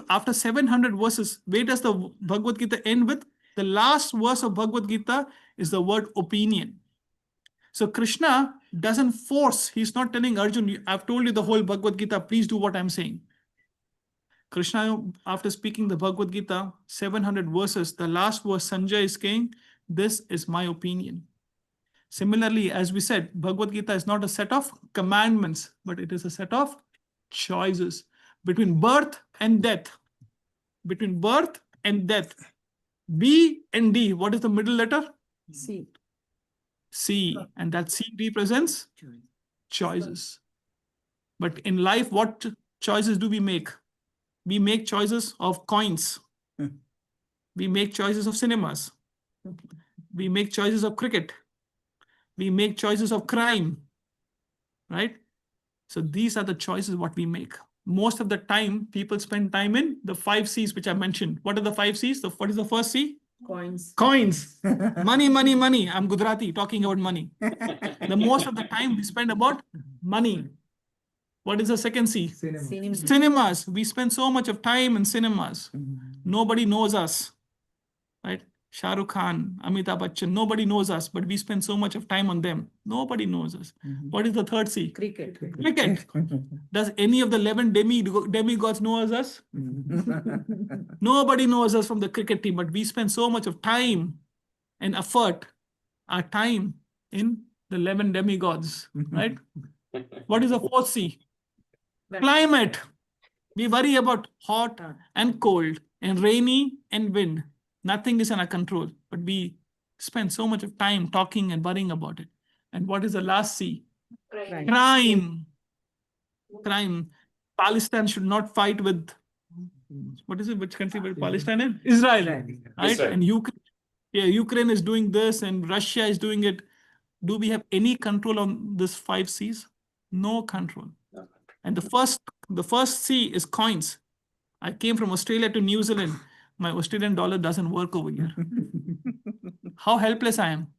after 700 verses, where does the Bhagavad Gita end with? The last verse of Bhagavad Gita is the word opinion. So Krishna doesn't force. He's not telling Arjun, I've told you the whole Bhagavad Gita, please do what I'm saying. Krishna, after speaking the Bhagavad Gita, 700 verses, the last verse, Sanjay is saying, this is my opinion. Similarly, as we said, Bhagavad Gita is not a set of commandments, but it is a set of choices between birth and death. Between birth and death. B and D, what is the middle letter? C. C, and that C represents choices. But in life, what choices do we make? We make choices of coins. We make choices of cinemas. We make choices of cricket. We make choices of crime, right? So these are the choices what we make. Most of the time, people spend time in the 5 C's, which I mentioned. What are the 5 C's? What is the first C? Coins. Coins. Money, money, money. I'm Gujarati talking about money. The most of the time we spend about money. What is the second C? Cinemas. We spend so much of time in cinemas. Nobody knows us, right? Shah Rukh Khan, Amitabh Bachchan, nobody knows us, but we spend so much of time on them. Nobody knows us. What is the third C? Cricket. Cricket. Does any of the 11 demigods know us? Nobody knows us from the cricket team, but we spend so much of time and effort, our time in the 11 demigods, right? What is the fourth C? Climate. We worry about hot and cold and rainy and wind. Nothing is in our control, but we spend so much of time talking and worrying about it. And what is the last C? Crime. Crime. Palestine should not fight with, what is it? Which country with Palestine in? Israel. Right? Israel. And Ukraine is doing this and Russia is doing it. Do we have any control on this 5 C's? No control. And the first C is coins. I came from Australia to New Zealand. My Australian dollar doesn't work over here. How helpless I am.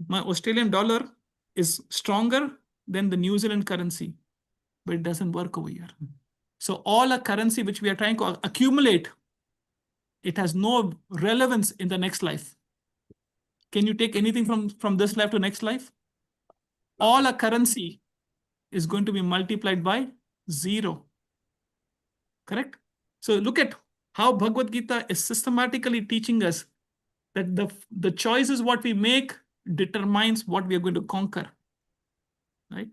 My Australian dollar is stronger than the New Zealand currency, but it doesn't work over here. So all a currency which we are trying to accumulate, it has no relevance in the next life. Can you take anything from this life to next life? All a currency is going to be multiplied by 0. Correct? So look at how Bhagavad Gita is systematically teaching us that the choices what we make determines what we are going to conquer. Right?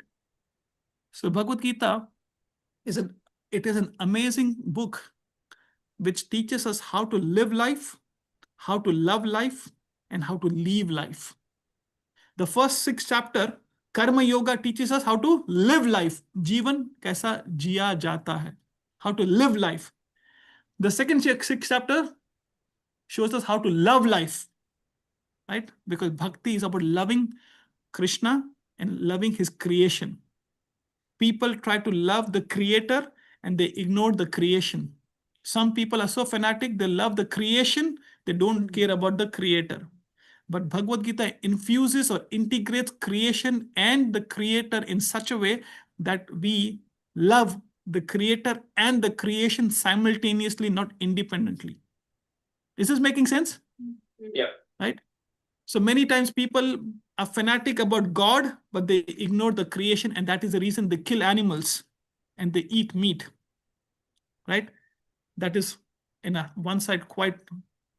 So Bhagavad Gita is an amazing book which teaches us how to live life, how to love life, and how to live life. The first 6 chapter, Karma Yoga, teaches us how to live life. Jeevan kaisa jiya jata hai. How to live life. The second 6 chapter shows us how to love life. Right? Because bhakti is about loving Krishna and loving his creation. People try to love the creator and they ignore the creation. Some people are so fanatic, they love the creation, they don't care about the creator. But Bhagavad Gita infuses or integrates creation and the creator in such a way that we love the creator and the creation simultaneously, not independently. Is this making sense? Yeah. Right? So many times people are fanatic about God, but they ignore the creation, and that is the reason they kill animals and they eat meat. Right? That is in one side quite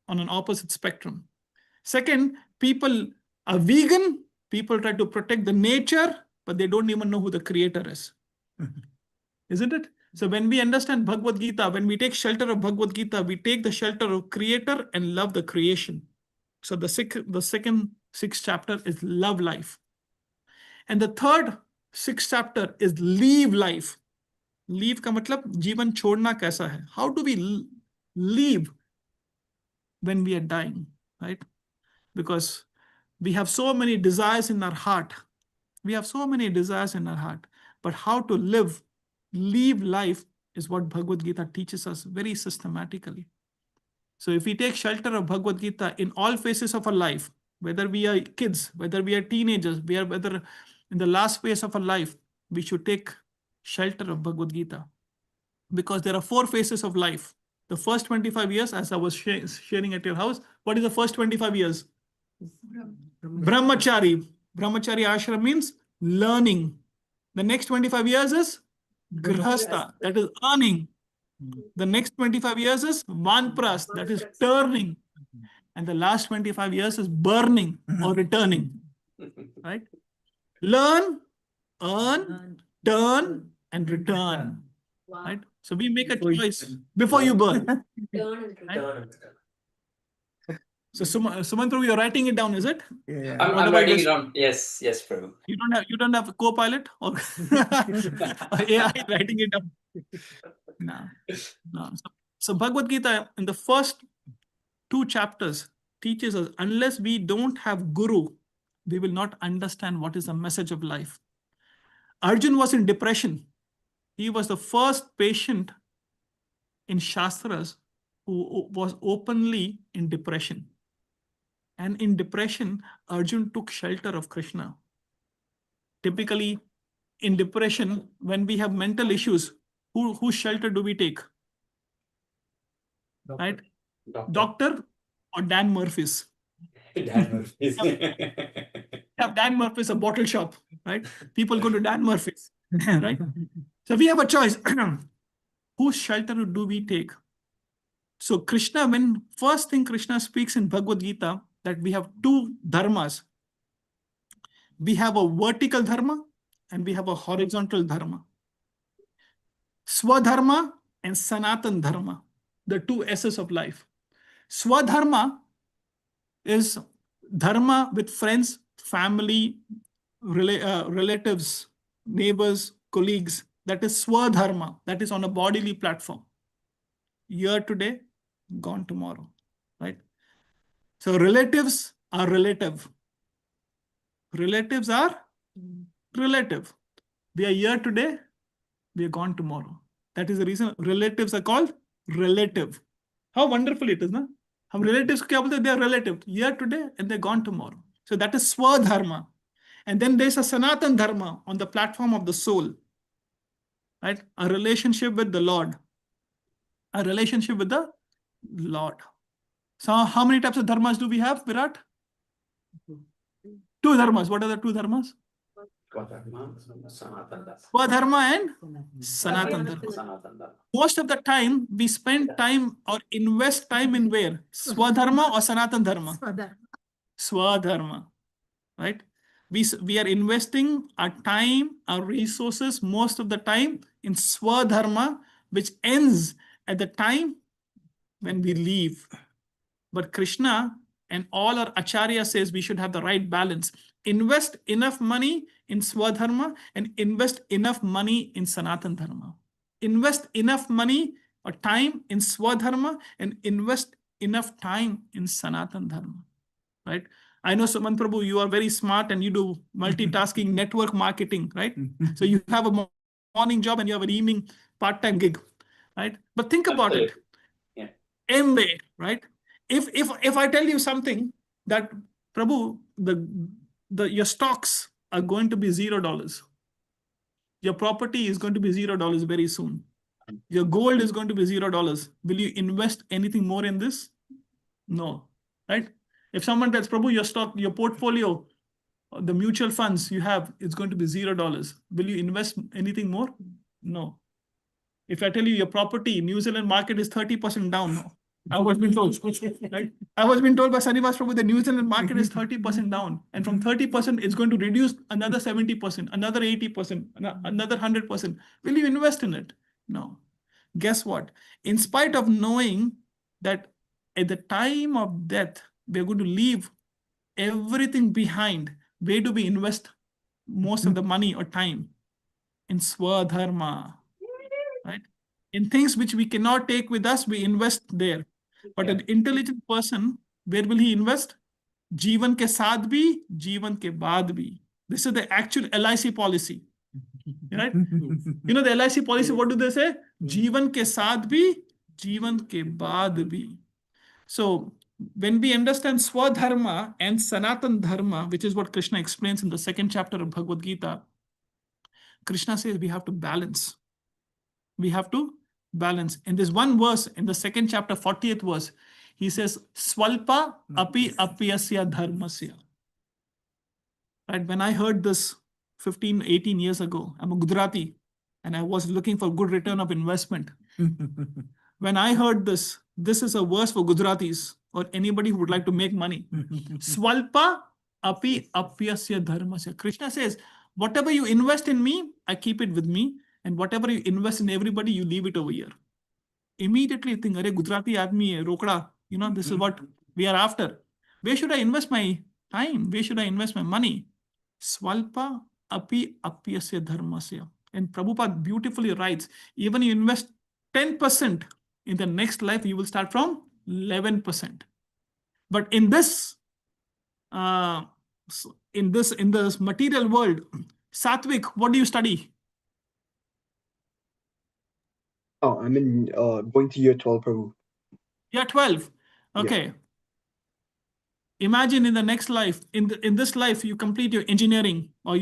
on an opposite spectrum. Second, people are vegan. People try to protect the nature, but they don't even know who the creator is. Isn't it? So when we understand Bhagavad Gita, when we take shelter of Bhagavad Gita, we take the shelter of creator and love the creation. So the second 6th chapter is love life. And the third 6th chapter is leave life. Leave का मतलब जीवन छोड़ना कैसा है? How do we leave when we are dying, right? Because we have so many desires in our heart. We have so many desires in our heart. But how to leave life is what Bhagavad Gita teaches us very systematically. So if we take shelter of Bhagavad Gita in all phases of our life, whether we are kids, whether we are teenagers, whether in the last phase of our life, we should take shelter of Bhagavad Gita. because there are 4 phases of life. The first 25 years, as I was sharing at your house, what is the first 25 years? Brahmachari. Brahmachari ashram means learning. The next 25 years is grihastha, that is earning. The next 25 years is vanpras, that is turning. And the last 25 years is burning or returning. Right? Learn, earn, turn, and return. Right? So we make a choice before you burn. Right? So Sumantru, you're writing it down, is it? Yeah. I'm writing it down. Yes, Prabhu. You don't have a co-pilot or AI writing it down. No. So Bhagavad Gita in the first 2 chapters teaches us, unless we don't have guru, we will not understand what is the message of life. Arjun was in depression. He was the first patient in Shastras who was openly in depression. And in depression, Arjun took shelter of Krishna. Typically, in depression, when we have mental issues, whose shelter do we take? Doctor. Right? Doctor or Dan Murphy's? Dan Murphy's. Have Dan Murphy's a bottle shop, right? People go to Dan Murphy's, right? So we have a choice. Whose shelter do we take? So Krishna, when first thing Krishna speaks in Bhagavad Gita, that we have 2 dharmas. We have a vertical dharma and we have a horizontal dharma. Swadharma and Sanatan dharma, the 2 S's of life. Swadharma is dharma with friends, family, relatives, neighbors, colleagues. That is swadharma. That is on a bodily platform. Here today, gone tomorrow. Right? So relatives are relative. Relatives are relative. We are here today, we are gone tomorrow. That is the reason relatives are called relative. How wonderful it is, na? Hum relatives ko kya bolte? They are relative. Here today and they're gone tomorrow. So that is swadharma. And then there's a Sanatan dharma on the platform of the soul. Right? A relationship with the Lord. A relationship with the Lord. So how many types of dharmas do we have, Virat? 2 dharmas. What are the 2 dharmas? Swadharma and Sanatan dharma. Most of the time, we spend time or invest time in where? Swadharma or Sanatan dharma? Swadharma. Right? We are investing our time, our resources, most of the time in Swadharma, which ends at the time when we leave. But Krishna and all our Acharya says we should have the right balance. Invest enough money in Swadharma and invest enough money in Sanatan Dharma. Invest enough money or time in Swadharma and invest enough time in Sanatan Dharma. Right? I know, Sumant Prabhu, you are very smart and you do multitasking network marketing, right? So you have a morning job and you have an evening part-time gig, right? But think about it. Yeah. MBA, right? If I tell you something that, Prabhu, your stocks are going to be $0. Your property is going to be $0 very soon. Your gold is going to be $0. Will you invest anything more in this? No, right? If someone tells, Prabhu, your stock, your portfolio, the mutual funds you have, it's going to be $0. Will you invest anything more? No. If I tell you your property, New Zealand market is 30% down. I was being told, right? I was being told by Sanivas Prabhu the New Zealand market is 30% down. And from 30%, it's going to reduce another 70%, another 80%, another 100%. Will you invest in it? No. Guess what? In spite of knowing that at the time of death, we're going to leave everything behind, where do we invest most of the money or time? In Swadharma, right? In things which we cannot take with us, we invest there. But an intelligent person, where will he invest? Jeevan ke saath bhi, jeevan ke baad bhi. This is the actual LIC policy. Right? You know the LIC policy, what do they say? Jeevan ke saath bhi, jeevan ke baad bhi. So when we understand Swadharma and Sanatan Dharma, which is what Krishna explains in the 2nd chapter of Bhagavad Gita, Krishna says we have to balance. We have to balance. And there's one verse in the second chapter, 40th verse. He says, Swalpa api apyasya dharmasya. Right? When I heard this 15, 18 years ago, I'm a Gujarati and I was looking for good return of investment. When I heard this is a verse for Gujaratis or anybody who would like to make money. Swalpa api apyasya dharmasya. Krishna says, whatever you invest in me, I keep it with me. And whatever you invest in everybody, you leave it over here. Immediately you think, Arey, Gujarati aadmi hai, rokda. This is what we are after. Where should I invest my time? Where should I invest my money? Swalpa api apyasya dharmasya. And Prabhupada beautifully writes, even you invest 10%, in the next life, you will start from 11%. But in this material world, Satvik, what do you study? Oh, I'm in going to year 12, Prabhu. Year 12. Okay. Yeah. Imagine in the next life, in this life, you complete your engineering, or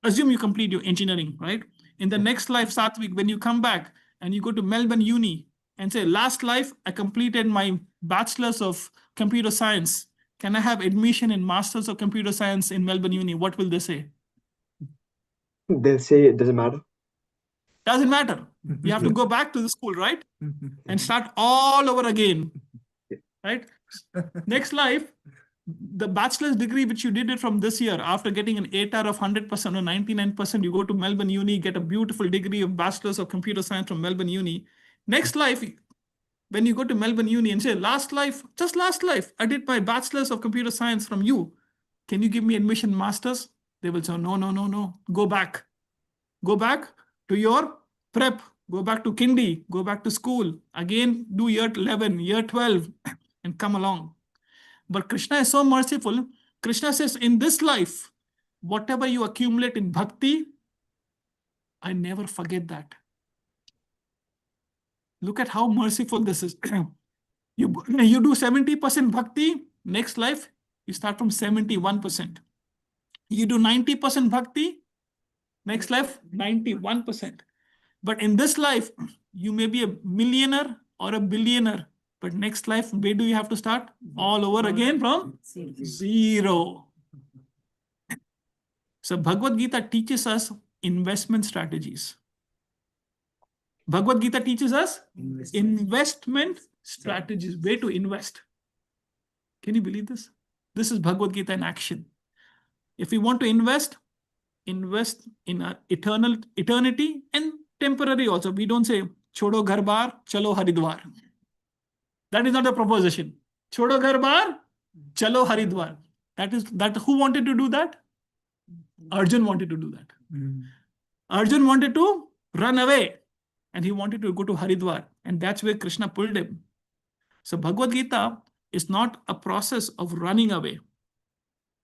assume you complete your engineering, right? In the next life, Satvik, when you come back and you go to Melbourne Uni and say, last life, I completed my bachelor's of computer science. Can I have admission in master's of computer science in Melbourne Uni? What will they say? They'll say it doesn't matter. Doesn't matter. You have to go back to the school, right? And start all over again, right? Next life, the bachelor's degree which you did it from this year, after getting an 8 out of 100% or 99%, you go to Melbourne Uni, get a beautiful degree of bachelor's of computer science from Melbourne Uni. Next life, when you go to Melbourne Uni and say, last life, I did my bachelor's of computer science from you. Can you give me admission master's? They will say, no. Go back to your prep. Go back to kindy. Go back to school. Again, do year 11, year 12, and come along. But Krishna is so merciful. Krishna says, in this life, whatever you accumulate in bhakti, I never forget that. Look at how merciful this is. You do 70% bhakti, next life, you start from 71%. You do 90% bhakti, next life, 91%. But in this life, you may be a millionaire or a billionaire. But next life, where do you have to start? All over again from zero. So Bhagavad Gita teaches us investment strategies. Bhagavad Gita teaches us investment strategies, way to invest. Can you believe this? This is Bhagavad Gita in action. If we want to invest in our eternity and temporary also. We don't say, Chodo ghar bar, chalo Haridwar. That is not a proposition. Chodo ghar bar, chalo Haridwar. That who wanted to do that? Arjun wanted to do that. Arjun wanted to run away. And he wanted to go to Haridwar. And that's where Krishna pulled him. So Bhagavad Gita is not a process of running away.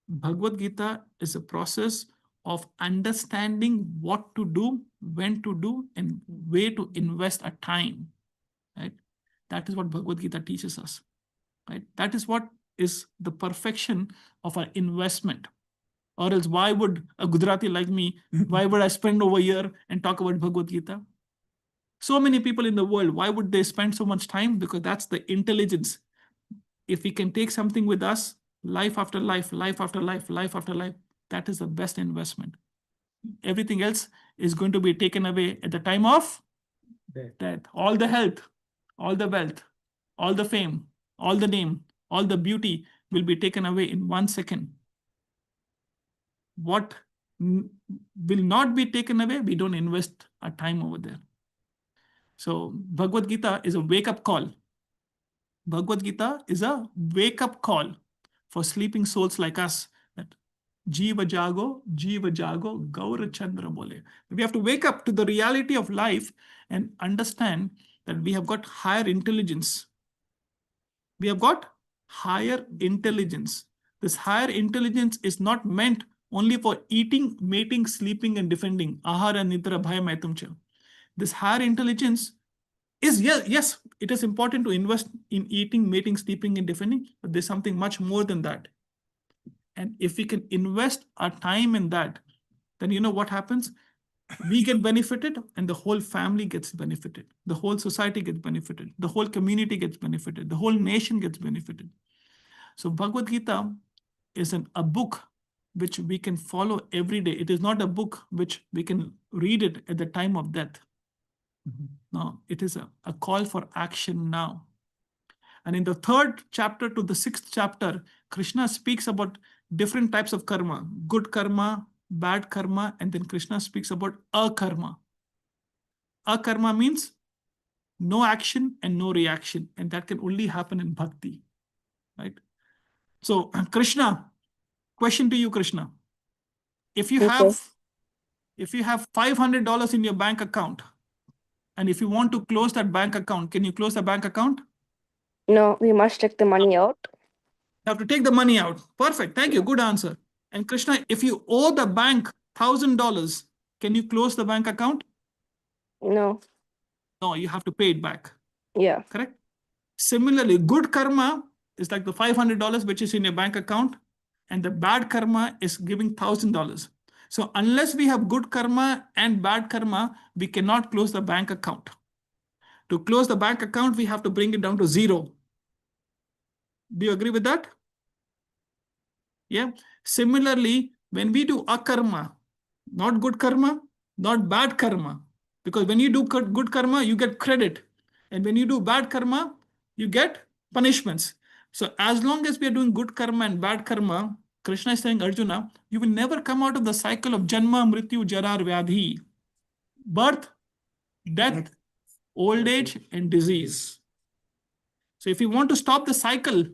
Bhagavad Gita is a process of understanding what to do, when to do, and where to invest our time. Right? That is what Bhagavad Gita teaches us. Right? That is what is the perfection of our investment. Or else why would a Gujarati like me, why would I spend over here and talk about Bhagavad Gita? So many people in the world, why would they spend so much time? Because that's the intelligence. If we can take something with us, life after life, life after life, life after life, that is the best investment. Everything else is going to be taken away at the time of death. All the health, all the wealth, all the fame, all the name, all the beauty will be taken away in 1 second. What will not be taken away, we don't invest our time over there. So Bhagavad Gita is a wake-up call. Bhagavad Gita is a wake-up call for sleeping souls like us. That Jiva Jago, Gaura Chandra Bole. We have to wake up to the reality of life and understand that we have got higher intelligence. We have got higher intelligence. This higher intelligence is not meant only for eating, mating, sleeping, and defending. Ahara, Nidra, Bhaya, Maitumcha. This higher intelligence is, yes, it is important to invest in eating, mating, sleeping, and defending, but there's something much more than that. And if we can invest our time in that, then you know what happens? We get benefited and the whole family gets benefited. The whole society gets benefited. The whole community gets benefited. The whole nation gets benefited. So Bhagavad Gita is a book which we can follow every day. It is not a book which we can read it at the time of death. No, it is a call for action now. And in the 3rd chapter to the 6th chapter, Krishna speaks about different types of karma, good karma, bad karma, and then Krishna speaks about akarma. Akarma means no action and no reaction, and that can only happen in bhakti, right? So Krishna, question to you, Krishna. If you have $500 in your bank account, and if you want to close that bank account, can you close the bank account? No, we must take the money out. You have to take the money out. Perfect. Thank you. Good answer. And Krishna, if you owe the bank $1,000, can you close the bank account? No. No, you have to pay it back. Yeah. Correct? Similarly, good karma is like the $500 which is in your bank account, and the bad karma is giving $1,000. So unless we have good karma and bad karma, we cannot close the bank account. To close the bank account, we have to bring it down to 0. Do you agree with that? Yeah. Similarly, when we do akarma, not good karma, not bad karma, because when you do good karma, you get credit. And when you do bad karma, you get punishments. So as long as we are doing good karma and bad karma, Krishna is saying, Arjuna, you will never come out of the cycle of Janma, Mrityu, Jarar, Vyadhi. Birth, death, old age, and disease. So if you want to stop the cycle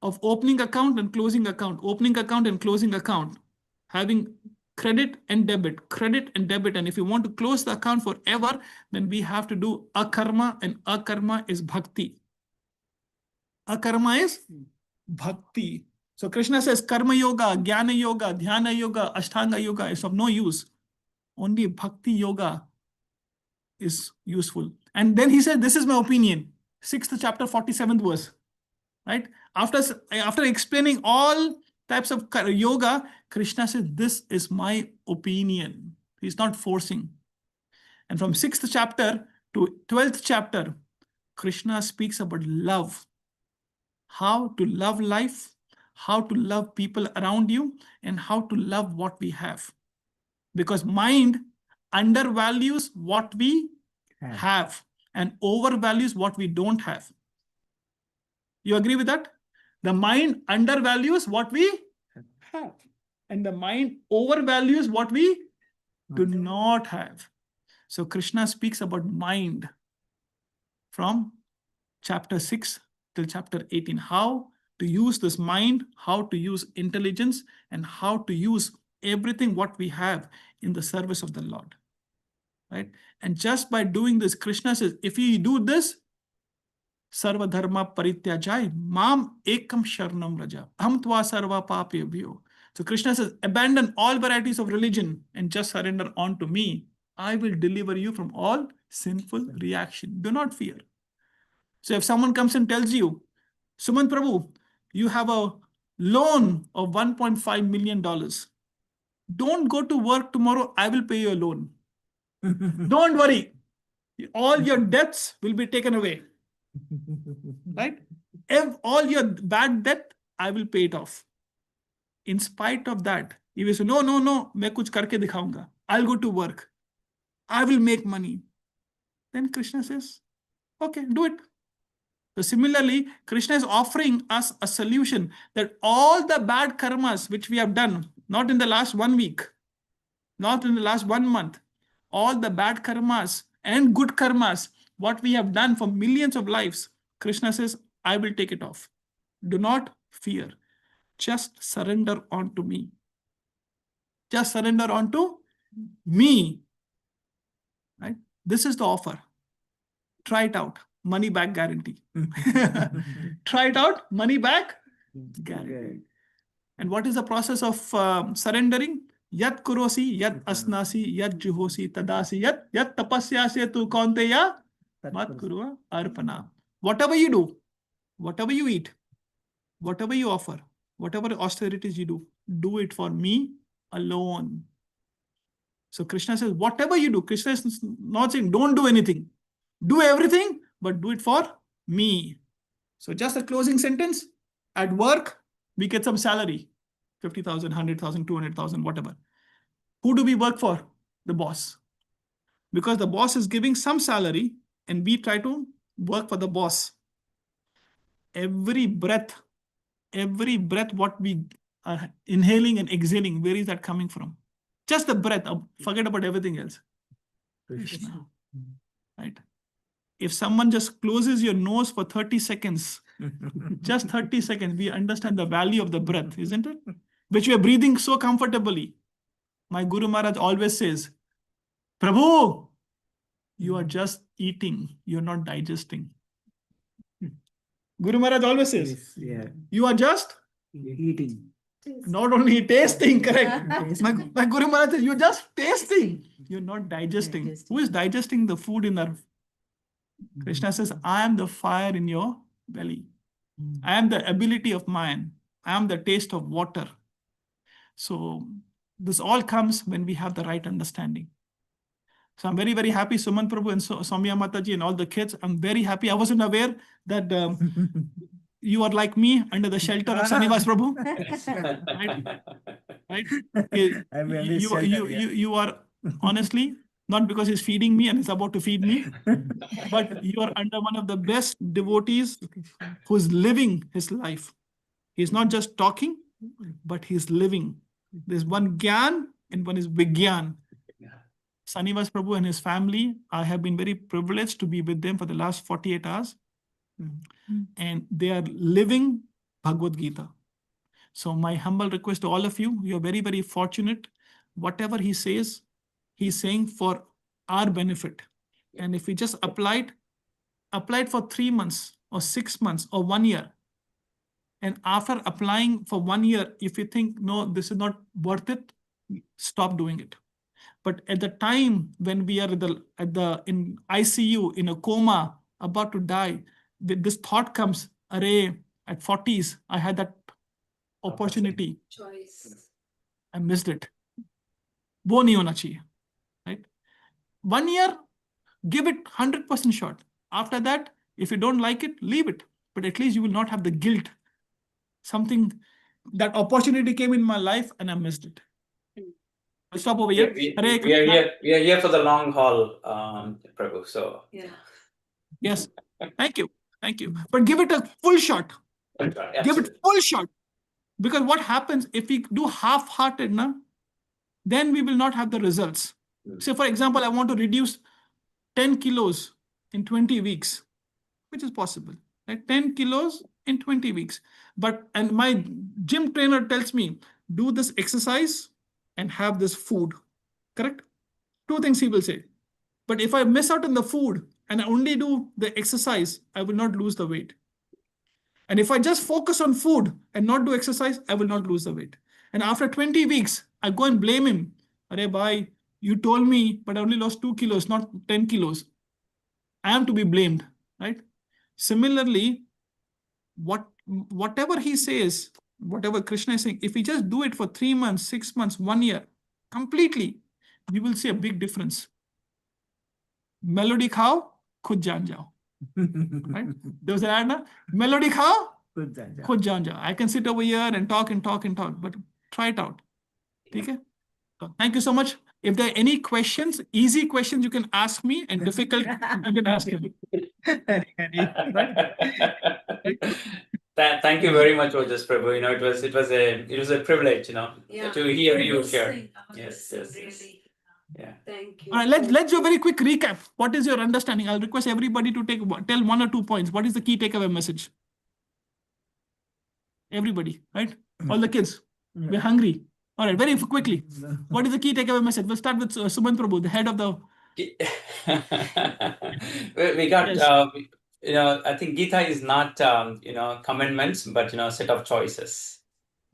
of opening account and closing account, having credit and debit, and if you want to close the account forever, then we have to do akarma, and akarma is bhakti. Akarma is bhakti. So Krishna says karma yoga, jnana yoga, dhyana yoga, ashtanga yoga is of no use. Only bhakti yoga is useful. And then he said, this is my opinion. 6th chapter, 47th verse. Right? After explaining all types of yoga, Krishna says, this is my opinion. He's not forcing. And from 6th chapter to 12th chapter, Krishna speaks about love. How to love life, how to love people around you, and how to love what we have. Because mind undervalues what we have and overvalues what we don't have. You agree with that? The mind undervalues what we have, and the mind overvalues what we do not have. So Krishna speaks about mind from chapter 6 till chapter 18. How to use this mind, how to use intelligence, and how to use everything what we have in the service of the Lord. Right? And just by doing this, Krishna says, if you do this, Sarva dharma parityajai, mam ekam sharanam raja, aham tva sarva papebhyo. So Krishna says, abandon all varieties of religion and just surrender on to me. I will deliver you from all sinful reaction. Do not fear. So if someone comes and tells you, Suman Prabhu, you have a loan of $1.5 million. Don't go to work tomorrow. I will pay your loan. Don't worry. All your debts will be taken away. Right? If all your bad debt, I will pay it off. In spite of that, he will say, no, मैं कुछ करके दिखाऊंगा. I'll go to work. I will make money. Then Krishna says, okay, do it. So similarly, Krishna is offering us a solution that all the bad karmas which we have done, not in the last 1 week, not in the last 1 month, all the bad karmas and good karmas, what we have done for millions of lives, Krishna says, I will take it off. Do not fear. Just surrender onto me. Just surrender onto me. Right? This is the offer. Try it out. Money back guarantee. Try it out. Money back guarantee. And what is the process of surrendering? Yat kurosi, yat asnasi, yat juhosi, tadasi, yat tapasyasi tu kaunteya, mat kurva arpana. Whatever you do, whatever you eat, whatever you offer, whatever austerities you do it for me alone. So Krishna says, whatever you do, Krishna is not saying don't do anything. Do everything, but do it for me. So just a closing sentence. At work, we get some salary, 50,000, 100,000, 200,000, whatever. Who do we work for? The boss. Because the boss is giving some salary and we try to work for the boss. Every breath what we are inhaling and exhaling, where is that coming from? Just the breath. Forget about everything else. Krishna. Right? If someone just closes your nose for 30 seconds, just 30 seconds, we understand the value of the breath, isn't it? Which we are breathing so comfortably. My Guru Maharaj always says, Prabhu, you are just eating, you're not digesting. Guru Maharaj always says, you are just eating. not only tasting, correct? My Guru Maharaj says, you're just tasting, you're not digesting. Digesting. Who is digesting the food in our... Krishna says, I am the fire in your belly. I am the ability of mind. I am the taste of water. So this all comes when we have the right understanding. So I'm very, very happy, Suman Prabhu and Soumya Mataji and all the kids. I'm very happy. I wasn't aware that you are like me under the shelter of Sanivas Prabhu. Right? I'm in this shelter, You are honestly, not because he's feeding me and he's about to feed me, but you are under one of the best devotees who's living his life. He's not just talking, but he's living. There's one Gyan and one is Vigyan. Sanivas Prabhu and his family, I have been very privileged to be with them for the last 48 hours. And they are living Bhagavad Gita. So my humble request to all of you, you're very, very fortunate. Whatever he says, he's saying for our benefit. And if we just apply it for 3 months or 6 months or 1 year. And after applying for 1 year, if you think, no, this is not worth it, stop doing it. But at the time when we are in ICU, in a coma, about to die, this thought comes, array, at 40s, I had that opportunity. Choice. I missed it. वो नहीं होना चाहिए, right? 1 year, give it 100% shot. After that, if you don't like it, leave it. But at least you will not have the guilt. Something, that opportunity came in my life and I missed it. I'll stop over here. We are here for the long haul, Prabhu. So Yeah. Yes. Thank you. But give it a full shot. Give it full shot. Because what happens if we do half-hearted, then we will not have the results. Say, for example, I want to reduce 10 kilos in 20 weeks, which is possible. Right? 10 kilos in 20 weeks. And my gym trainer tells me, do this exercise and have this food. Correct? 2 things he will say. But if I miss out on the food and I only do the exercise, I will not lose the weight. And if I just focus on food and not do exercise, I will not lose the weight. And after 20 weeks, I go and blame him. Arey bhai, you told me, but I only lost 2 kilos, not 10 kilos. I am to be blamed, right? Similarly, whatever he says, whatever Krishna is saying, if we just do it for 3 months, 6 months, 1 year, completely, you will see a big difference. Melody khao, khud jaan jao. Right? There was an ad, na? Melody khao, khud jaan jao. I can sit over here and talk, but try it out. Okay? So thank you so much. If there are any questions, easy questions, you can ask me, and difficult, you can ask him. Thank you very much, Ojasvi Prabhu. You know, it was a privilege, you know, Yeah. to hear you share. Listening, Yes. Really. Yeah. Thank you. All right, let's do a very quick recap. What is your understanding? I'll request everybody to tell 1 or 2 points. What is the key takeaway message? Everybody, right? All the kids. We're hungry. All right, very quickly. What is the key takeaway message? We'll start with Suman Prabhu, the head of the... We got, Yes. you know, I think Gita is not, you know, commandments, but, you know, a set of choices.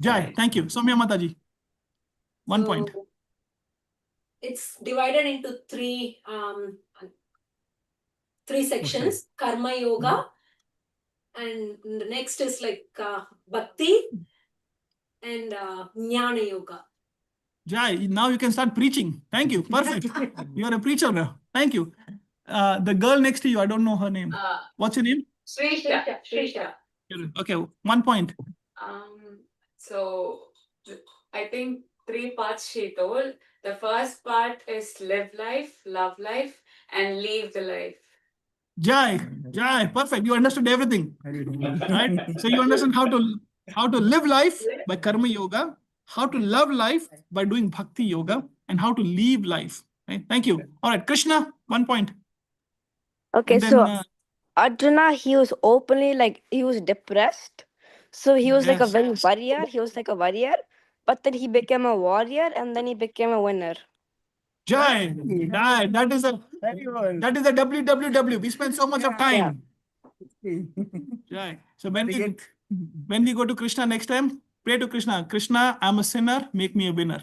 Jai, Right. thank you. Soumya Mataji. 1 point. It's divided into three sections: Karma Yoga, and the next is like Bhakti and Jnana Yoga. Jai, now you can start preaching. Thank you. Perfect. You are a preacher now. Thank you. The girl next to you, I don't know her name. What's your name? Srisha. Okay, 1 point. So I think 3 parts she told. The first part is live life, love life, and leave the life. Jai, perfect. You understood everything, right? So you understand how to live life by karma yoga, how to love life by doing bhakti yoga, and how to leave life. Right? Thank you. All right, Krishna, 1 point. Okay, And then, so Arjuna, he was openly like he was depressed. So he was like a yes. very warrior. He was like a warrior, but then he became a warrior and then he became a winner. Jai, that is a WWW. We spend so much of time. Jai. So when we go to Krishna next time, pray to Krishna. Krishna, I'm a sinner, make me a winner.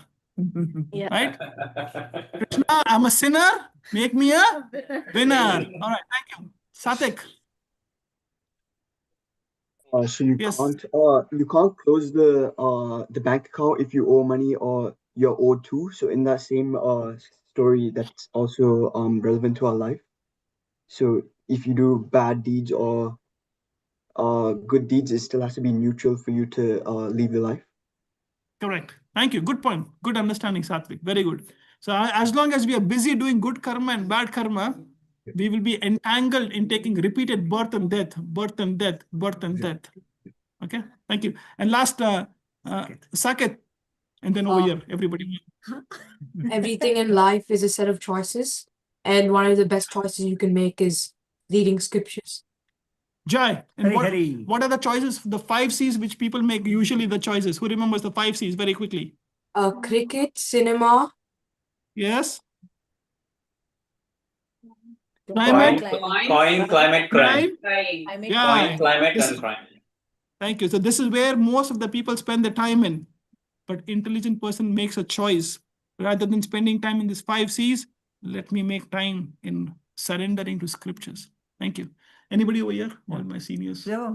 Yeah. Right? Krishna, I'm a sinner, make me a winner. All right, thank you. Satik. So you Yes. can't close the bank account if you owe money or you're owed to. So in that same story, that's also relevant to our life. So if you do bad deeds or good deeds, it still has to be neutral for you to leave the life. Correct. Thank you. Good point. Good understanding, Satvik. Very good. So as long as we are busy doing good karma and bad karma, we will be entangled in taking repeated birth and death, birth and death, birth and death. Okay. Thank you. And last, Saket, and then over here, everybody. Everything in life is a set of choices, and one of the best choices you can make is reading scriptures. Jai, and Hari. what are the choices? The 5 C's which people make usually the choices. Who remembers the 5 C's very quickly? Cricket, cinema, Yes. Coin, Climate. climate, crime. Yeah. Coin, climate, This and is- crime. Thank you. So this is where most of the people spend their time in. But intelligent person makes a choice. Rather than spending time in these 5 C's, let me make time in surrendering to scriptures. Thank you. Anybody over here? All my seniors. Yeah,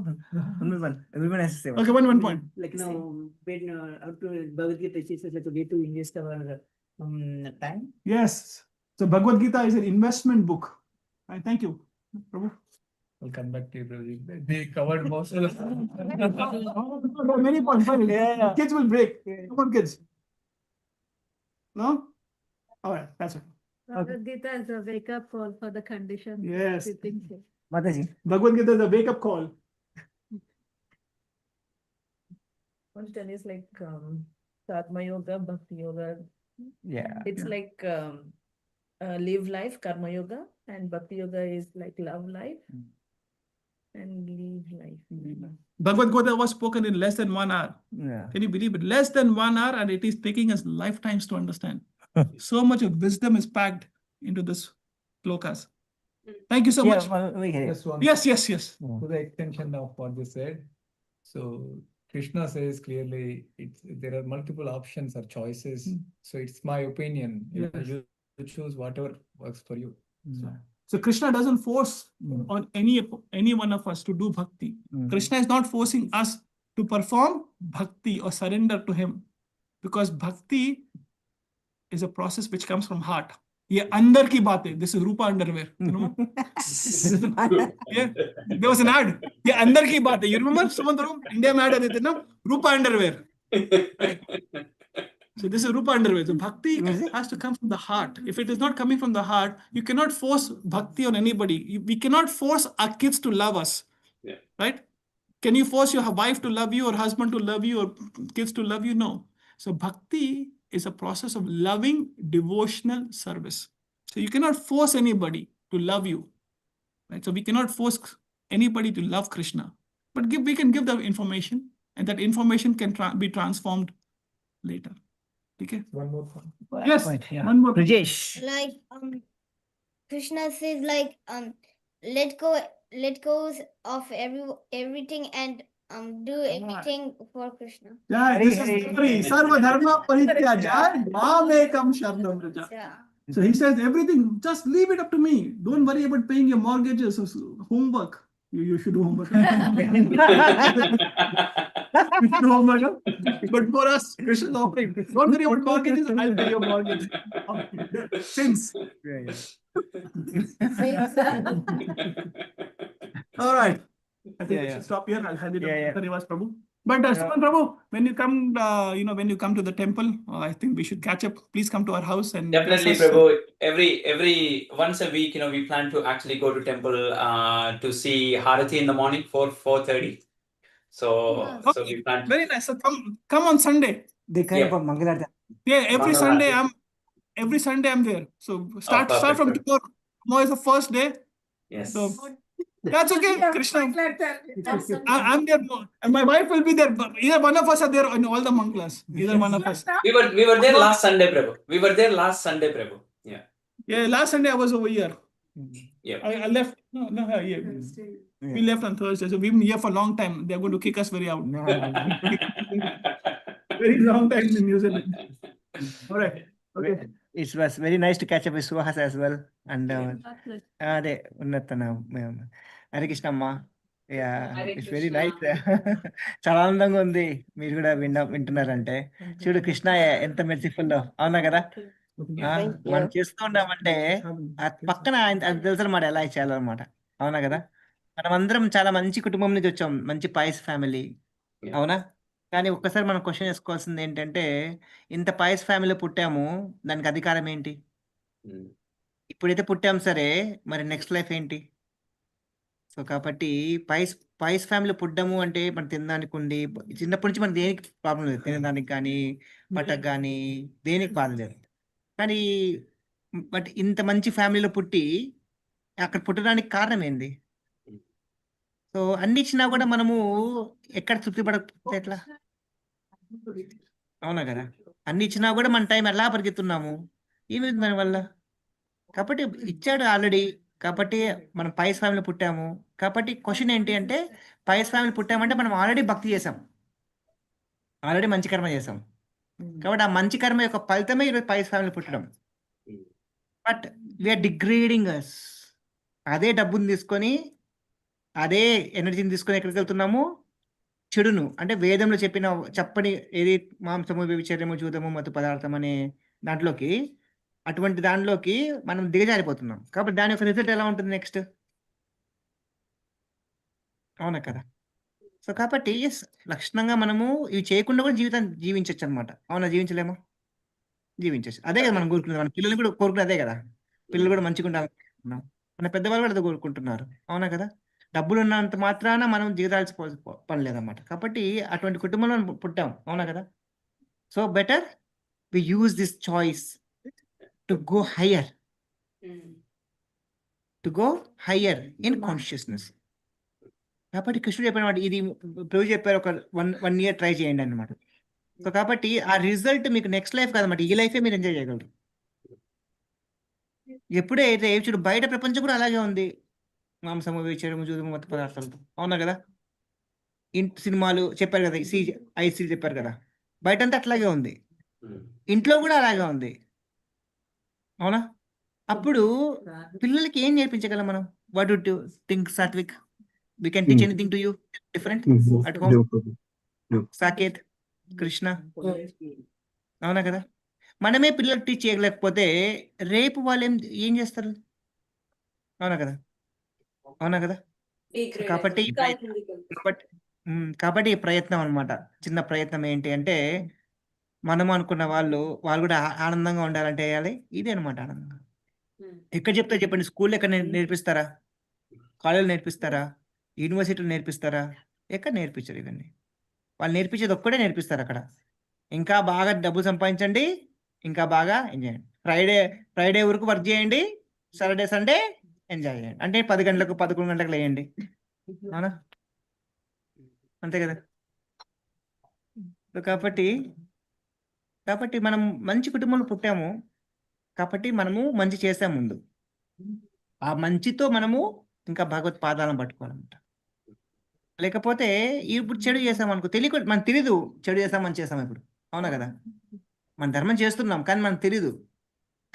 everyone has to say one. Okay, one point. Like now, when out to Bhagavad Gita, she says like a way to invest our time. Yes. So Bhagavad Gita is an investment book. Right, thank you. Prabhu. We'll come back to you, Prabhuji. They covered most of the. Many points. Fine. Yeah. Kids will break. Come on, kids. No? All right, that's it. Bhagavad Gita is a wake-up call for the condition. Yes. We think so. Mataji. Bhagavad Gita is a wake-up call. Want to tell you is like Satma Yoga, Bhakti Yoga. Yeah. It's like live life, Karma Yoga, and Bhakti Yoga is like love life and live life. Bhagavad Gita was spoken in less than 1 hour. Yeah. Can you believe it? Less than 1 hour, and it is taking us lifetimes to understand. So much of wisdom is packed into this slokas. Thank you so much. Just one. Yes. To the extension of what they said. So Krishna says clearly there are multiple options or choices. So it's my opinion. Yes. You choose whatever works for you. So Krishna doesn't force on any one of us to do bhakti. Krishna is not forcing us to perform bhakti or surrender to him, because bhakti is a process which comes from heart. ये अंदर की बात है. This is Rupa underwear. You know? Yeah, there was an ad. ये अंदर की बात है. You remember? Someone in the room, India में ad आते थे ना? Rupa underwear. Right. So this is Rupa underwear. So bhakti has to come from the heart. If it is not coming from the heart, you cannot force bhakti on anybody. We cannot force our kids to love us. Yeah. Right? Can you force your wife to love you or husband to love you or kids to love you? No. So bhakti is a process of loving devotional service. So you cannot force anybody to love you. Right? So we cannot force anybody to love Krishna. But we can give the information, and that information can be transformed later. Okay? One more point. Yes, one more. Rajesh. Like Krishna says like let go of everything and do everything for Krishna. Yeah, this is free. Sarva dharma parityaja mamekam sharanam vraja. Yeah. So he says everything, just leave it up to me. Don't worry about paying your mortgages or homework. You should do homework. You should do homework. But for us, Krishna is offering. Don't worry about mortgages. I'll pay your mortgage. Since. All right. I think we should stop here. I'll hand it over to Sarivas Prabhu. But Suman Prabhu, when you come, when you come to the temple, I think we should catch up. Please come to our house and Definitely, bless us. Prabhu. Every once a week, we plan to actually go to temple to see Harati in the morning, 4:30. So we plan. Very nice. So come on Sunday. Yeah, every Sunday I'm there. So start perfect, from sir. tomorrow. Tomorrow is the first day. Yes. So that's okay, Krishna. I'm there, and my wife will be there. But either one of us are there in all the manglas. Either one of us. We were there last Sunday, Prabhu. Yeah. Yeah, last Sunday I was over here. Yeah. I left. No, yeah. We left on Thursday, so we've been here for a long time. They're going to kick us very out. Very long time in New Zealand. All right. Okay. It was very nice to catch up with Suhas as well. And అదే ఉన్నతన హరే కృష్ణ అమ్మ. It's very nice. చాలా ఆనందంగా ఉంది మీరు కూడా వింటున్నారంటే. చూడు కృష్ణ ఎంత merciful, అవునా కదా. మనం చేస్తూ ఉన్నామంటే పక్కన అది తెలుసు అనమాట ఎలా చేయాలన్నమాట, అవునా కదా. మనం అందరం చాలా మంచి కుటుంబం నుంచి వచ్చాం, మంచి పైస్ ఫ్యామిలీ, అవునా. కానీ ఒక్కసారి మనం క్వశ్చన్ వేసుకోవాల్సింది ఏంటంటే, ఇంత పైస్ ఫ్యామిలీలో పుట్టాము, దానికి అధికారం ఏంటి? ఇప్పుడైతే పుట్టాం సరే, మరి నెక్స్ట్ లైఫ్ ఏంటి? సో కాబట్టి పైస్ ఫ్యామిలీ పుట్టము అంటే మనం తినడానికి ఉండి, చిన్నప్పటి నుంచి మనకి దేనికి ప్రాబ్లం లేదు, తినడానికి కానీ బట్టకు కానీ దేనికి బాధ లేదు. కానీ బట్ ఇంత మంచి ఫ్యామిలీలో పుట్టి అక్కడ పుట్టడానికి కారణం ఏంది? సో అన్ని ఇచ్చినా కూడా మనము ఎక్కడ తృప్తి పడకపోతే ఎట్లా, అవునా కదా. అన్ని ఇచ్చినా కూడా మన టైం ఎలా పరిగెత్తున్నాము, ఏమైంది దానివల్ల? కాబట్టి ఇచ్చాడు ఆల్రెడీ, కాబట్టి మనం పైస్ ఫ్యామిలీ పుట్టాము. కాబట్టి క్వశ్చన్ ఏంటి అంటే, పైస్ ఫ్యామిలీ పుట్టామంటే మనం ఆల్రెడీ భక్తి చేసాం, ఆల్రెడీ మంచి కర్మ చేసాం. కాబట్టి ఆ మంచి కర్మ యొక్క ఫలితమే ఈరోజు పైస్ ఫ్యామిలీ పుట్టడం. బట్ వీఆర్ డిగ్రేడింగ్ అస్. అదే డబ్బుని తీసుకొని, అదే ఎనర్జీని తీసుకొని ఎక్కడికి వెళ్తున్నాము? చెడును, అంటే వేదంలో చెప్పని ఏది మాంసము, వ్యభిచారము, జూదము, మత్తు పదార్థం అనే దాంట్లోకి, అటువంటి దాంట్లోకి మనం దిగజారిపోతున్నాం. కాబట్టి దాని యొక్క రిజల్ట్ ఎలా ఉంటుంది నెక్స్ట్, అవునా కదా. సో కాబట్టి లక్షణంగా మనము ఇవి చేయకుండా కూడా జీవితాన్ని జీవించవచ్చు అనమాట, అవునా. జీవించలేమా? జీవించవచ్చు. అదే కదా మనం కోరుకునేది, మన పిల్లలు కూడా కోరుకునేది అదే కదా. పిల్లలు కూడా మంచిగా ఉండాలనుకుంటున్నాం, మన పెద్దవాళ్ళు కూడా అదే కోరుకుంటున్నారు, అవునా కదా. డబ్బులు ఉన్నంత మాత్రాన మనం దిగదాల్సి పని లేదన్నమాట. కాబట్టి అటువంటి కుటుంబంలో పుట్టాం, అవునా కదా. So better we use this choice to go higher, in consciousness. కాబట్టి కృష్ణుడు చెప్పిన ఇది ప్రభు చెప్పారు, ఒక 1 year ట్రై చేయండి అనమాట. సో కాబట్టి ఆ రిజల్ట్ మీకు నెక్స్ట్ లైఫ్ కాదన్నమాట, ఈ లైఫే మీరు ఎంజాయ్ చేయగలరు. ఎప్పుడైతే చూడు బయట ప్రపంచం కూడా అలాగే ఉంది, మాంసము, వ్యభిచారము, జూదము, మత్తు పదార్థాలతో, అవునా కదా. సినిమాలు చెప్పారు కదా, ఐసీ చెప్పారు కదా, బయట అంతా అట్లాగే ఉంది, ఇంట్లో కూడా అలాగే ఉంది, అవునా. అప్పుడు పిల్లలకి ఏం నేర్పించగలం మనం? What do think Satvik? We can teach anything to you different at home? No. Saket, Krishna, అవునా కదా. మనమే పిల్లలకు టీచ్ చేయలేకపోతే రేపు వాళ్ళు ఏం చేస్తారు, అవునా కదా, అవునా కదా. కాబట్టి ఈ ప్రయత్నం అనమాట, చిన్న ప్రయత్నం ఏంటి అంటే, మనం అనుకున్న వాళ్ళు కూడా ఆనందంగా ఉండాలంటే వేయాలి. ఇదే అనమాట ఆనందంగా. ఎక్కడ చెప్తారు చెప్పండి? స్కూల్లో ఎక్కడ నేర్పిస్తారా? కాలేజీలో నేర్పిస్తారా? యూనివర్సిటీలో నేర్పిస్తారా? ఎక్కడ నేర్పించరు ఇవన్నీ. వాళ్ళు నేర్పించేది ఒక్కడే నేర్పిస్తారు అక్కడ. ఇంకా బాగా డబ్బు సంపాదించండి, ఇంకా బాగా ఎంజాయ్ చేయండి, ఫ్రైడే వరకు వర్క్ చేయండి, సాటర్డే సండే ఎంజాయ్ చేయండి. అంటే 10 గంటలకు 11 గంటలకు లేయండి, అవునా, అంతే కదా. కాబట్టి మనం మంచి కుటుంబంలో పుట్టాము, కాబట్టి మనము మంచి చేసాం ముందు. ఆ మంచితో మనము ఇంకా భగవత్ పాదాలను పట్టుకోవాలన్నమాట. లేకపోతే ఇప్పుడు చెడు చేసాం అనుకో, తెలియకుండా, మనకు తెలీదు చెడు చేసాం, మంచి చేసాం ఇప్పుడు, అవునా కదా. మన ధర్మం చేస్తున్నాం కానీ మనకు తెలీదు.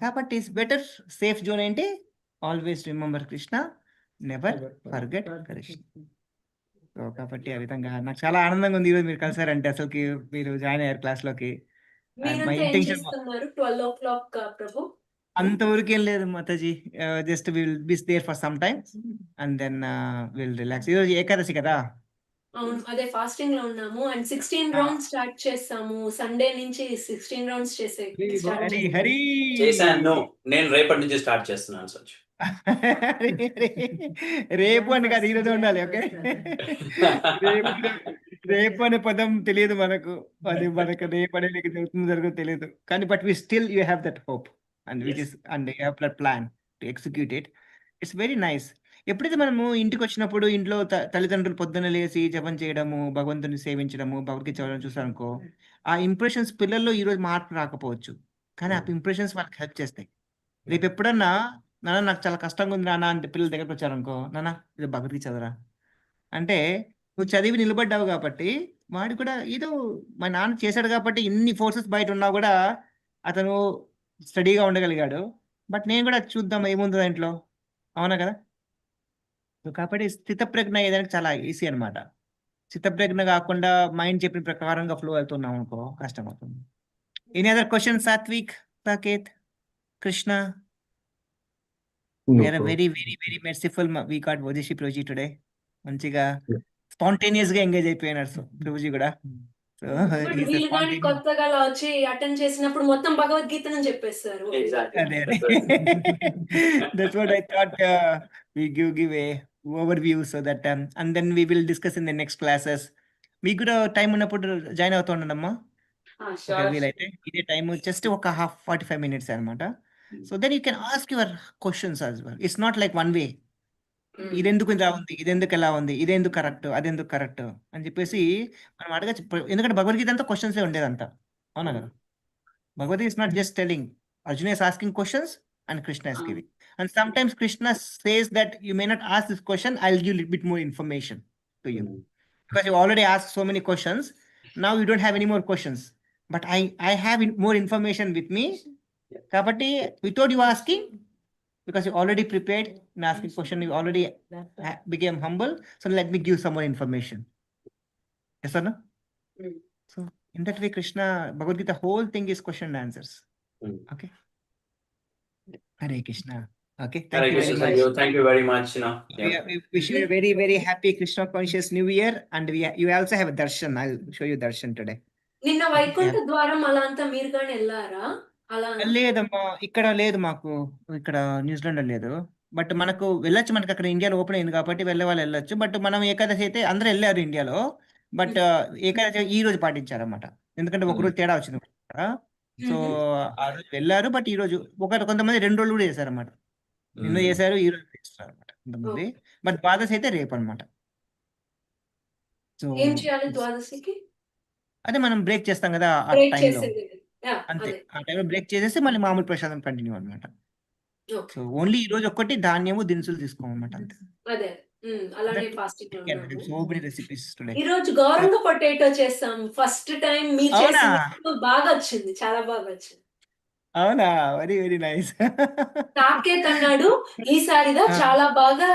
కాబట్టి ఇట్స్ బెటర్, సేఫ్ జోన్ ఏంటి? Always remember Krishna, never forget Krishna. So కాబట్టి ఆ విధంగా నాకు చాలా ఆనందంగా ఉంది ఈరోజు మీరు కలిసారంటే, అసలుకి మీరు జాయిన్ అయ్యారు క్లాస్లోకి. మై మీరంతా ఏం ఇంటెన్షన్ చేస్తున్నారు 12 o'clock ప్రభు? అంతవరకు ఏం లేదు మాతాజీ. Just will be there for some time and then will relax. ఈరోజు ఏకాదశి కదా. అవును, అదే ఫాస్టింగ్ లో ఉన్నాము. అండ్ 16 రౌండ్స్ స్టార్ట్ చేస్తాము. సండే నుంచి 16 రౌండ్స్ స్టార్ట్ హరి చేస్తాము. హరి చేశాను. నేను రేపటి నుంచి స్టార్ట్ చేస్తున్నాను సచ్. రేపు అని కాదు, ఈరోజు ఉండాలి. ఓకే, రేపు రేపు అనే పదం తెలియదు మనకు. అది మనకు రేపు అనేది జరుగుతుందో జరుగుతుందో తెలియదు. కానీ but we still you have that hope and which is and you have that plan to execute it. It's very nice. ఎప్పుడైతే మనము ఇంటికి వచ్చినప్పుడు ఇంట్లో తల్లిదండ్రులు పొద్దున్న లేచి జపం చేయడము, భగవంతుని సేవించడము, భగవద్గీత చదవడం చూసారనుకో, ఆ ఇంప్రెషన్స్ పిల్లల్లో ఈ రోజు మార్పు రాకపోవచ్చు, కానీ ఆ ఇంప్రెషన్స్ వాళ్ళకి హెల్ప్ చేస్తాయి. రేపు ఎప్పుడన్నా నాన్న నాకు చాలా కష్టంగా ఉంది నాన్న అంటే పిల్లల దగ్గరకు వచ్చారనుకో, నాన్న ఇది భగవద్గీత చదవరా అంటే, నువ్వు చదివి నిలబడ్డావు కాబట్టి వాడు కూడా ఏదో మా నాన్న చేశాడు కాబట్టి ఇన్ని ఫోర్సెస్ బయట ఉన్నా కూడా అతను స్టడీగా ఉండగలిగాడు. బట్ నేను కూడా చూద్దాం ఏముంది దాంట్లో, అవునా కదా. సో కాబట్టి స్థితప్రజ్ఞ ఏదైనా చాలా ఈజీ అనమాట. స్థితప్రజ్ఞ కాకుండా మైండ్ చెప్పిన ప్రకారంగా ఫ్లో అవుతున్నాం అనుకో, కష్టం అవుతుంది. Any other question Satvik, Saket, Krishna? No We are a problem. very, very, very merciful. We got Ojasvi Prabhuji today. మంచిగా స్పాంటేనియస్ గా ఎంగేజ్ అయిపోయినారు సో ప్రభుజీ కూడా. సో బట్ వీళ్ళు కానీ కొత్తగా అలా వచ్చి అటెండ్ చేసినప్పుడు మొత్తం భగవద్గీతను చెప్పేస్తారు. అదే అదే that's what I thought. We give a overview so that and then we will discuss in the next classes. మీకు కూడా టైం ఉన్నప్పుడు జాయిన్ అవుతూ ఉండండమ్మా వీలైతే. ఇదే టైం జస్ట్ ఒక 45 minutes అనమాట. So then you can ask your questions as well. It's not like one way. ఇదెందుకు ఇలా ఉంది, ఇదెందుకు ఎలా ఉంది, ఇదెందుకు కరెక్ట్, అదెందుకు కరెక్ట్ అని చెప్పేసి మనం అడగచ్చు. ఎందుకంటే భగవద్గీత అంతా క్వశ్చన్సే ఉండేదంతా, అవునా కదా. Bhagavad Gita is not just telling. Arjuna is asking questions and Krishna is giving. And sometimes Krishna says that you may not ask this question, I'll give a little bit more information to you. Because you already asked so many questions. Now you don't have any more questions. But I have more information with me. Kabatti, without you asking, because you already prepared in asking question, you already became humble. So let me give some more information. Yes or no? So in that way, Krishna, Bhagavad Gita, whole thing is question and answers. Okay. Hare Krishna. Okay. Thank you very much. Thank you very much. We wish you a very, very happy Krishna conscious New Year. And you also have a darshan. I'll show you darshan today. నిన్న వైకుంఠ ద్వారం అలా అంతా మీరు కానీ వెళ్ళారా? అలా లేదమ్మా, ఇక్కడ లేదు మాకు, ఇక్కడ న్యూజిలాండ్ లేదు. బట్ మనకు వెళ్ళొచ్చు, మనకి అక్కడ ఇండియాలో ఓపెన్ అయింది కాబట్టి వెళ్ళే వాళ్ళు వెళ్ళొచ్చు. బట్ మనం ఏకాదశి అయితే అందరూ వెళ్ళారు ఇండియాలో. బట్ ఏకాదశి ఈ రోజు పాటించారన్నమాట, ఎందుకంటే ఒక రోజు తేడా వచ్చింది కదా. సో ఆ రోజు వెళ్ళారు. బట్ ఈ రోజు కొంతమంది 2 రోజులు కూడా చేశారన్నమాట. నిన్న చేశారు, ఈ రోజు చేస్తారు అనమాట కొంతమంది. బట్ ద్వాదశి అయితే రేపు అనమాట. సో ఏం చేయాలి ద్వాదశికి? అదే మనం బ్రేక్ చేస్తాం కదా ఆ బ్రేక్ టైంలో, చేసేది. అంతే. ఆ టైంలో బ్రేక్ చేసేసి మళ్ళీ మామూలు ప్రసాదం కంటిన్యూ అనమాట. సో ఓన్లీ ఈ రోజు ఒక్కటి ధాన్యము దినుసులు తీసుకోమన్నమాట, అంతే. అదే అలానే ఫాస్టింగ్ లో ఉన్నాము. So many recipes today. ఈ రోజు గౌరంగ పొటాటో చేసాం. ఫస్ట్ టైం మీరు అవునా? చేసినప్పుడు బాగా వచ్చింది, చాలా బాగా వచ్చింది. అవునా, వెరీ వెరీ నైస్. సాకేత్ అన్నాడు ఈసారిదా చాలా బాగా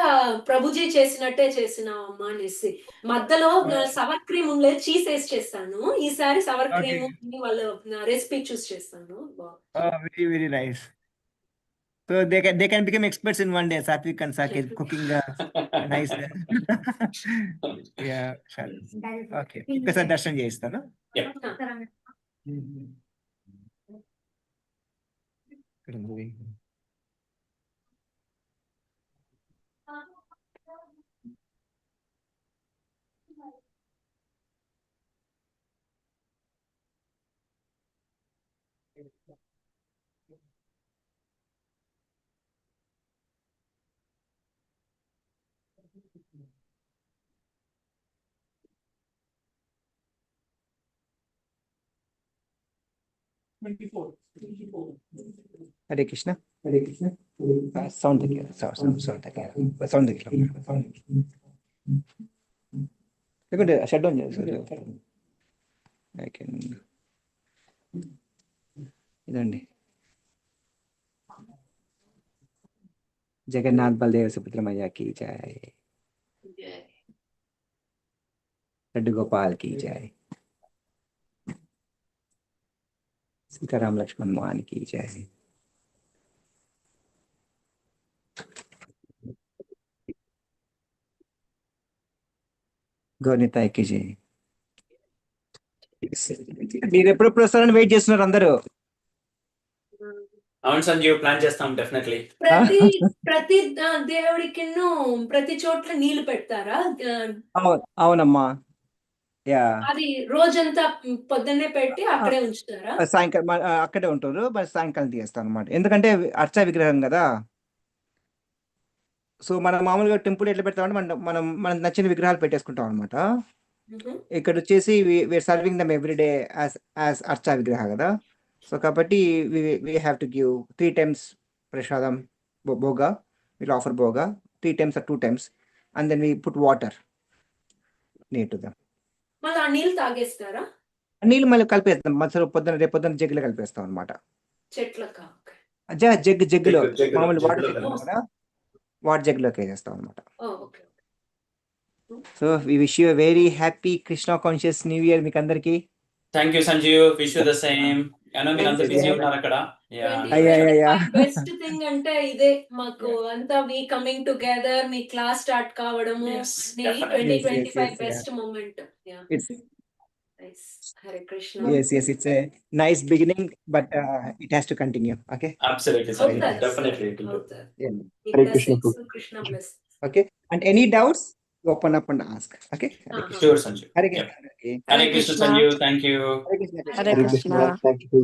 ప్రభుజీ చేసినట్టే చేసినావు అమ్మా అనేసి. మధ్యలో సవర్ క్రీమ్ ఉండలేదు, చీజ్ వేసి చేస్తాను. ఈసారి సవర్ క్రీమ్ వాళ్ళ రెసిపీ చూస్ చేస్తాను. Very very nice. So they can become experts in one day. Satvik and Saket cooking nice. Yeah, sure. Okay. Because darshan chestanu. Yeah. Hare Krishna. Hare Krishna. Sound the sound the లేకుంటే shut down చేస్తారు. I can ఇదండి. జగన్నాథ్ బలదేవ్ సుభద్రమయ్య की जय लड्डू गोपाल की जय सीताराम लक्ष्मण मान की जय గౌనితాయ్ की जय మీరు ఎప్పుడు వస్తారని వెయిట్ చేస్తున్నారు అందరూ అవును సంజీవ్, ప్లాన్ చేస్తాం డెఫినెట్లీ. ప్రతి దేవుడికి ప్రతి చోట్ల నీళ్లు పెడతారా? అవునమ్మా, యా. అది రోజంతా పొద్దున్నే పెట్టి అక్కడే ఉంచుతారా? సాయంకాలం అక్కడే ఉంటారు, మరి సాయంకాలం తీస్తాం అనమాట. ఎందుకంటే అర్చా విగ్రహం కదా. సో మనం మామూలుగా టెంపుల్ ఎట్లా పెడతామంటే మనం మనకు నచ్చిన విగ్రహాలు పెట్టేసుకుంటాం అనమాట. ఇక్కడ వచ్చేసి వీఆర్ సర్వింగ్ దమ్ ఎవ్రీ డే యాజ్ అర్చా విగ్రహ కదా. సో కాబట్టి we have to give 3 times prashadam boga. We'll offer boga 3 times or 2 times, and then we put water near to them. మళ్ళీ ఆ నీళ్ళు తాగేస్తారా? నీళ్ళు మళ్ళీ కలిపేస్తాం, మసలు రేపు పొద్దున్న జగ్గులో కలిపేస్తాం అనమాట. చెట్లకా? జగ్గులో మామూలు వాటర్ జగ్గులో కదా, వాటర్ జగ్గులోకి వేసేస్తాం అనమాట. So we wish you very happy Krishna conscious new year మీకు అందరికి. Thank you Sanjeev, wish you the same. మీరు అంతా బిజీ ఉన్నారు అక్కడ. బెస్ట్ థింగ్ అంటే ఇదే మాకు అంతా వి కమింగ్ టుగెదర్, మీ క్లాస్ స్టార్ట్ కావడము, 2025 best moment. Hare Krishna. Yes, it's a nice beginning, but it has to continue. Okay. Absolutely, definitely. Hare Krishna. Krishna bless. Okay. And any doubts, open up and ask. Okay. Sure, Sanjeev. Hare Krishna. Hare Krishna, Sanjeev. Thank you. Hare Krishna. Thank you.